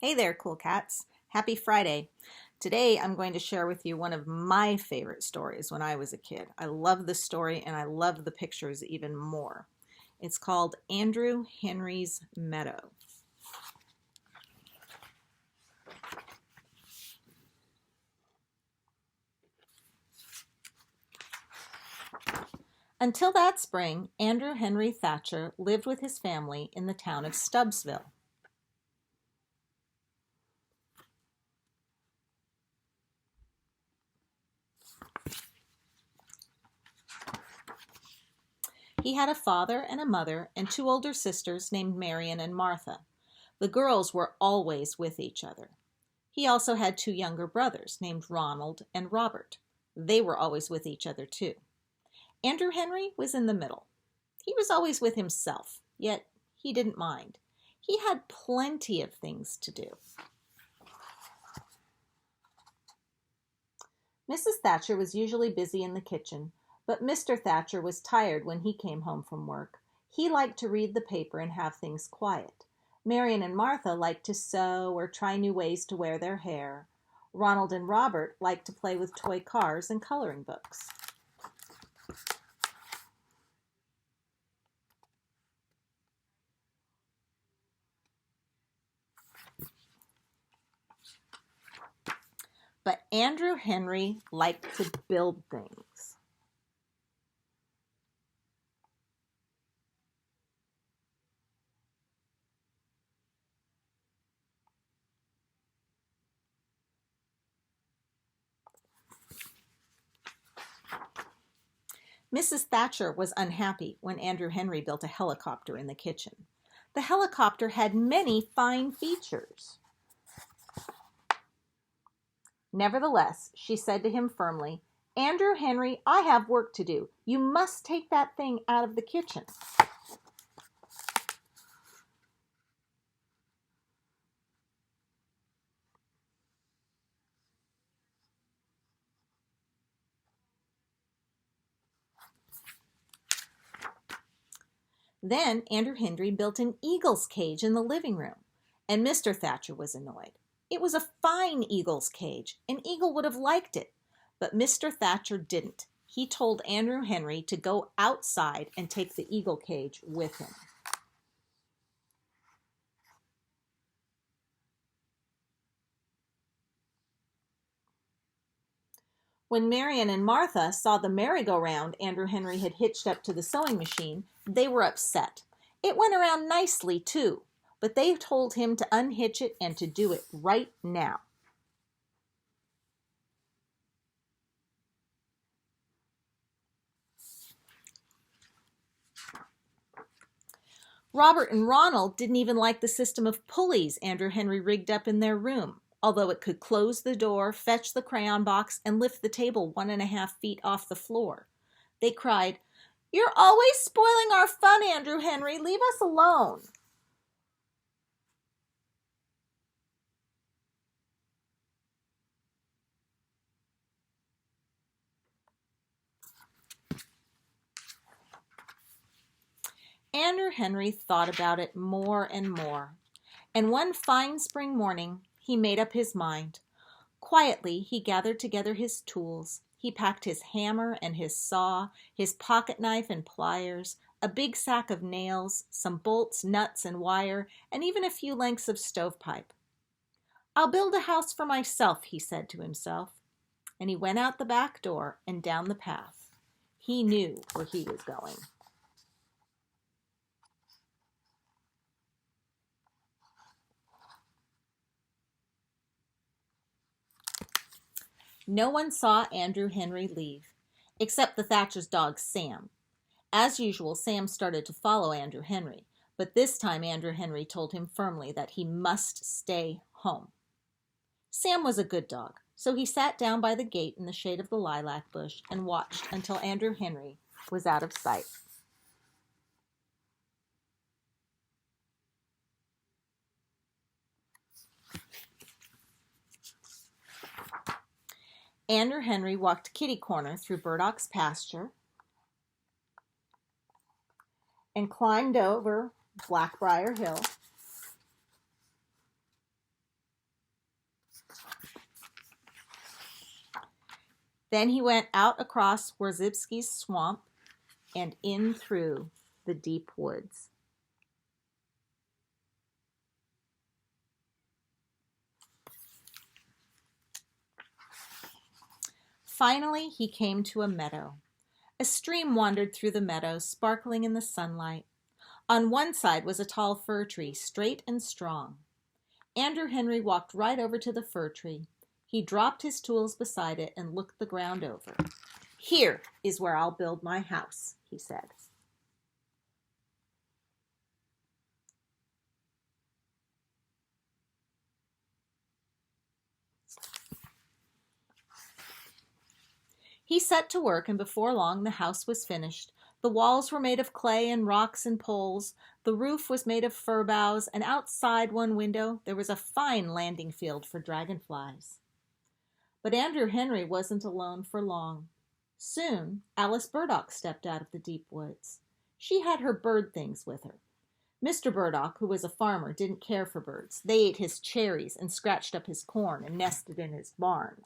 Hey there, cool cats. Happy Friday. Today I'm going to share with you one of my favorite stories when I was a kid. I love this story and I love the pictures even more. It's called Andrew Henry's Meadow. Until that spring, Andrew Henry Thatcher lived with his family in the town of Stubbsville. He had a father and a mother and two older sisters named Marion and Martha. The girls were always with each other. He also had two younger brothers named Ronald and Robert. They were always with each other too. Andrew Henry was in the middle. He was always with himself, yet he didn't mind. He had plenty of things to do. Mrs. Thatcher was usually busy in the kitchen, but Mr. Thatcher was tired when he came home from work. He liked to read the paper and have things quiet. Marion and Martha liked to sew or try new ways to wear their hair. Ronald and Robert liked to play with toy cars and coloring books. But Andrew Henry liked to build things. Mrs. Thatcher was unhappy when Andrew Henry built a helicopter in the kitchen. The helicopter had many fine features. Nevertheless, she said to him firmly, "Andrew Henry, I have work to do. You must take that thing out of the kitchen." Then Andrew Henry built an eagle's cage in the living room, and Mr. Thatcher was annoyed. It was a fine eagle's cage. An eagle would have liked it, but Mr. Thatcher didn't. He told Andrew Henry to go outside and take the eagle cage with him. When Marion and Martha saw the merry-go-round Andrew Henry had hitched up to the sewing machine, they were upset. It went around nicely, too, but they told him to unhitch it and to do it right now. Robert and Ronald didn't even like the system of pulleys Andrew Henry rigged up in their room, although it could close the door, fetch the crayon box, and lift the table 1.5 feet off the floor. They cried, "You're always spoiling our fun, Andrew Henry. Leave us alone." Andrew Henry thought about it more and more, and one fine spring morning he made up his mind. Quietly he gathered together his tools. He packed his hammer and his saw, his pocket knife and pliers, a big sack of nails, some bolts, nuts, and wire, and even a few lengths of stovepipe. "I'll build a house for myself," he said to himself, and he went out the back door and down the path. He knew where he was going. No one saw Andrew Henry leave, except the Thatcher's dog, Sam. As usual, Sam started to follow Andrew Henry, but this time Andrew Henry told him firmly that he must stay home. Sam was a good dog, so he sat down by the gate in the shade of the lilac bush and watched until Andrew Henry was out of sight. Andrew Henry walked kitty-corner through Burdock's pasture and climbed over Blackbriar Hill Then he went out across Warzybski's swamp and in through the deep woods. Finally, he came to a meadow. A stream wandered through the meadow, sparkling in the sunlight. On one side was a tall fir tree, straight and strong. Andrew Henry walked right over to the fir tree. He dropped his tools beside it and looked the ground over. "Here is where I'll build my house," he said. He set to work, and before long the house was finished. The walls were made of clay and rocks and poles. The roof was made of fir boughs, and outside one window there was a fine landing field for dragonflies. But Andrew Henry wasn't alone for long. Soon Alice Burdock stepped out of the deep woods. She had her bird things with her. Mr. Burdock, who was a farmer, didn't care for birds. They ate his cherries and scratched up his corn and nested in his barn.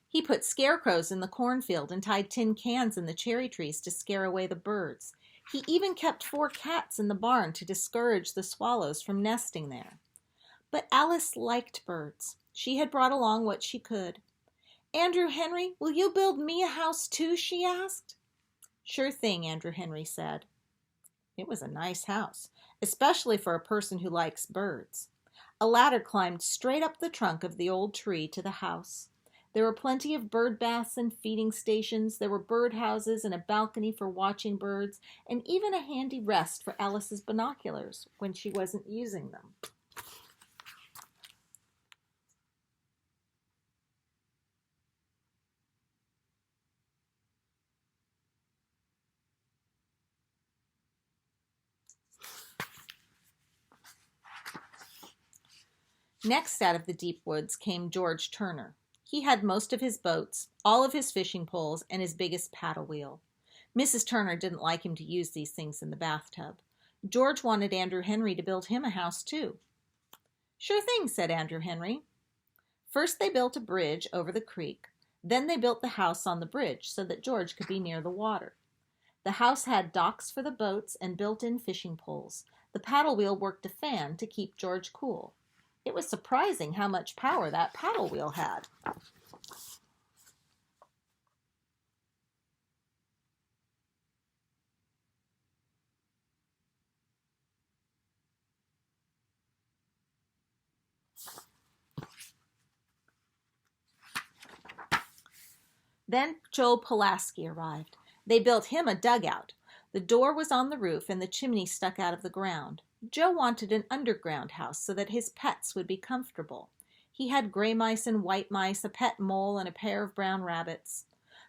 He put scarecrows in the cornfield and tied tin cans in the cherry trees to scare away the birds. He even kept 4 cats in the barn to discourage the swallows from nesting there. But Alice liked birds. She had brought along what she could. "Andrew Henry, will you build me a house too?" she asked. "Sure thing," Andrew Henry said. It was a nice house, especially for a person who likes birds. A ladder climbed straight up the trunk of the old tree to the house. There were plenty of bird baths and feeding stations. There were bird houses and a balcony for watching birds, and even a handy rest for Alice's binoculars when she wasn't using them. Next out of the deep woods came George Turner. He had most of his boats, all of his fishing poles, and his biggest paddle wheel. Mrs. Turner didn't like him to use these things in the bathtub. George wanted Andrew Henry to build him a house too. "Sure thing," said Andrew Henry. First they built a bridge over the creek. Then they built the house on the bridge so that George could be near the water. The house had docks for the boats and built-in fishing poles. The paddle wheel worked a fan to keep George cool. It was surprising how much power that paddle wheel had. Then Joe Pulaski arrived. They built him a dugout. The door was on the roof and the chimney stuck out of the ground. Joe wanted an underground house so that his pets would be comfortable. He had gray mice and white mice, a pet mole, and a pair of brown rabbits.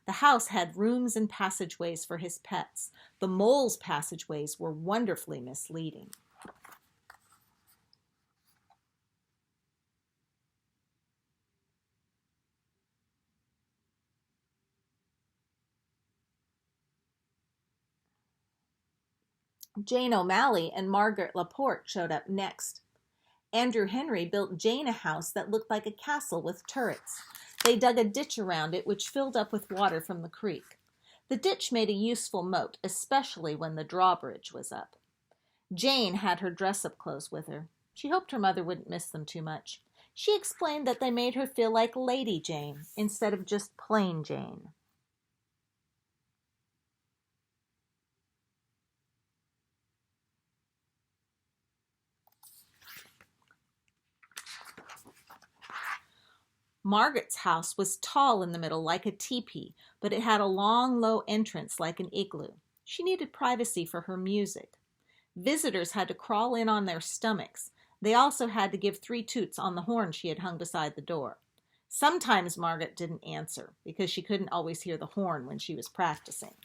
The house had rooms and passageways for his pets. The mole's passageways were wonderfully misleading. Jane O'Malley and Margaret Laporte showed up next. Andrew Henry built Jane a house that looked like a castle with turrets. They dug a ditch around it, which filled up with water from the creek. The ditch made a useful moat, especially when the drawbridge was up. Jane had her dress-up clothes with her. She hoped her mother wouldn't miss them too much. She explained that they made her feel like Lady Jane instead of just plain Jane. Margaret's house was tall in the middle like a teepee, but it had a long, low entrance like an igloo. She needed privacy for her music. Visitors had to crawl in on their stomachs. They also had to give 3 toots on the horn she had hung beside the door. Sometimes Margaret didn't answer because she couldn't always hear the horn when she was practicing.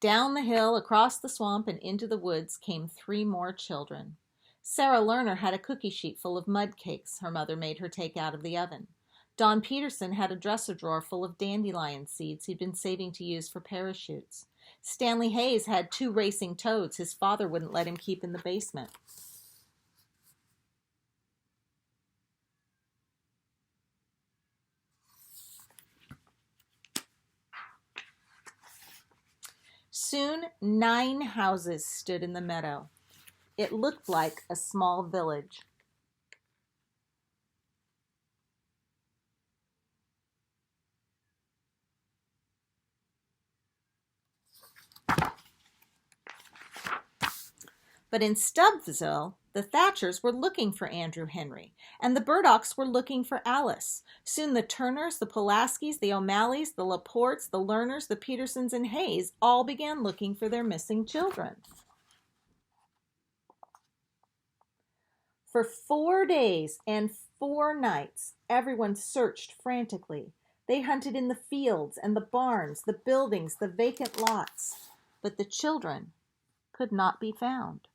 Down the hill, across the swamp, and into the woods came 3 more children. Sarah Lerner had a cookie sheet full of mud cakes her mother made her take out of the oven. Don Peterson had a dresser drawer full of dandelion seeds he'd been saving to use for parachutes. Stanley Hayes had 2 racing toads his father wouldn't let him keep in the basement. Soon 9 houses stood in the meadow. It looked like a small village. But in Stubbsville, the Thatchers were looking for Andrew Henry, and the Burdocks were looking for Alice. Soon the Turners, the Pulaskis, the O'Malleys, the Laportes, the Lerners, the Petersons, and Hayes all began looking for their missing children. For 4 days and 4 nights, everyone searched frantically. They hunted in the fields and the barns, the buildings, the vacant lots, but the children could not be found.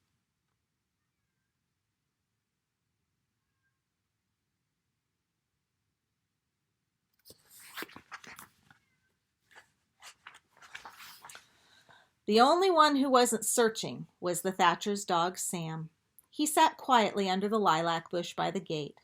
The only one who wasn't searching was the Thatcher's dog, Sam. He sat quietly under the lilac bush by the gate.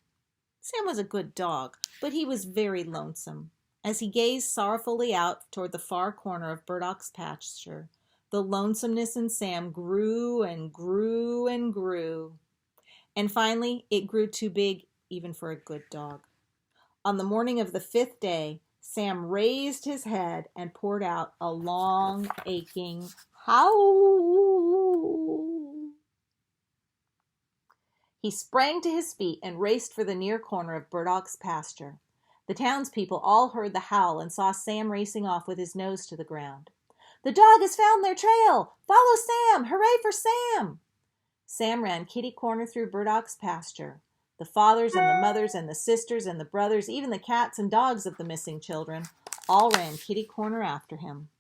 Sam was a good dog, but he was very lonesome. As he gazed sorrowfully out toward the far corner of Burdock's pasture, the lonesomeness in Sam grew and grew and grew. And finally, it grew too big even for a good dog. On the morning of the 5th day, Sam raised his head and poured out a long, aching howl. He sprang to his feet and raced for the near corner of Burdock's pasture. The townspeople all heard the howl and saw Sam racing off with his nose to the ground. "The dog has found their trail! Follow Sam! Hooray for Sam!" Sam ran kitty-corner through Burdock's pasture. The fathers and the mothers and the sisters and the brothers, even the cats and dogs of the missing children, all ran kitty-corner after him.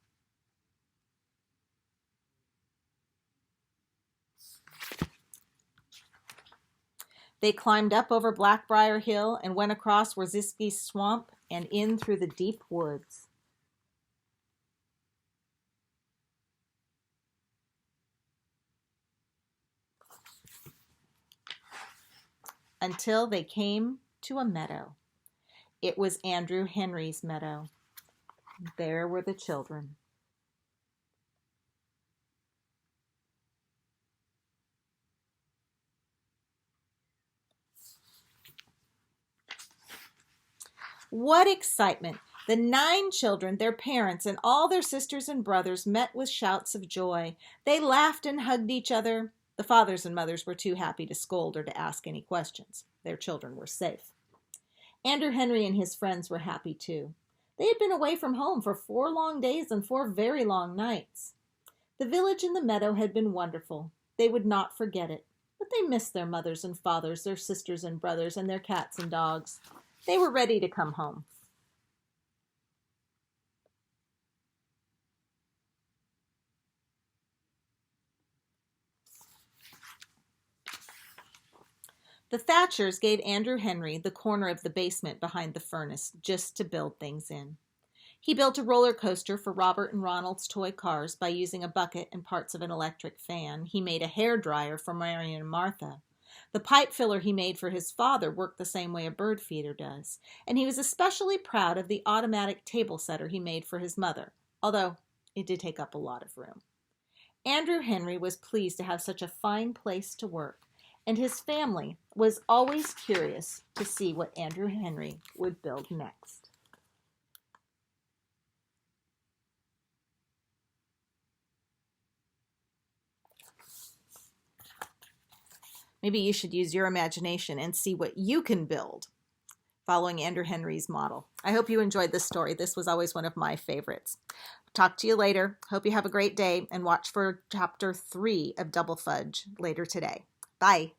They climbed up over Blackbriar Hill and went across Waziski's swamp and in through the deep woods. Until they came to a meadow. It was Andrew Henry's meadow. There were the children. What excitement! The 9 children, their parents, and all their sisters and brothers met with shouts of joy. They laughed and hugged each other. The fathers and mothers were too happy to scold or to ask any questions. Their children were safe. Andrew Henry and his friends were happy too. They had been away from home for 4 long days and 4 very long nights. The village in the meadow had been wonderful. They would not forget it, but they missed their mothers and fathers, their sisters and brothers, and their cats and dogs. They were ready to come home. The Thatchers gave Andrew Henry the corner of the basement behind the furnace just to build things in. He built a roller coaster for Robert and Ronald's toy cars by using a bucket and parts of an electric fan. He made a hair dryer for Marion and Martha. The pipe filler he made for his father worked the same way a bird feeder does, and he was especially proud of the automatic table setter he made for his mother, although it did take up a lot of room. Andrew Henry was pleased to have such a fine place to work, and his family was always curious to see what Andrew Henry would build next. Maybe you should use your imagination and see what you can build following Andrew Henry's model. I hope you enjoyed this story. This was always one of my favorites. Talk to you later. Hope you have a great day and watch for chapter 3 of Double Fudge later today. Bye.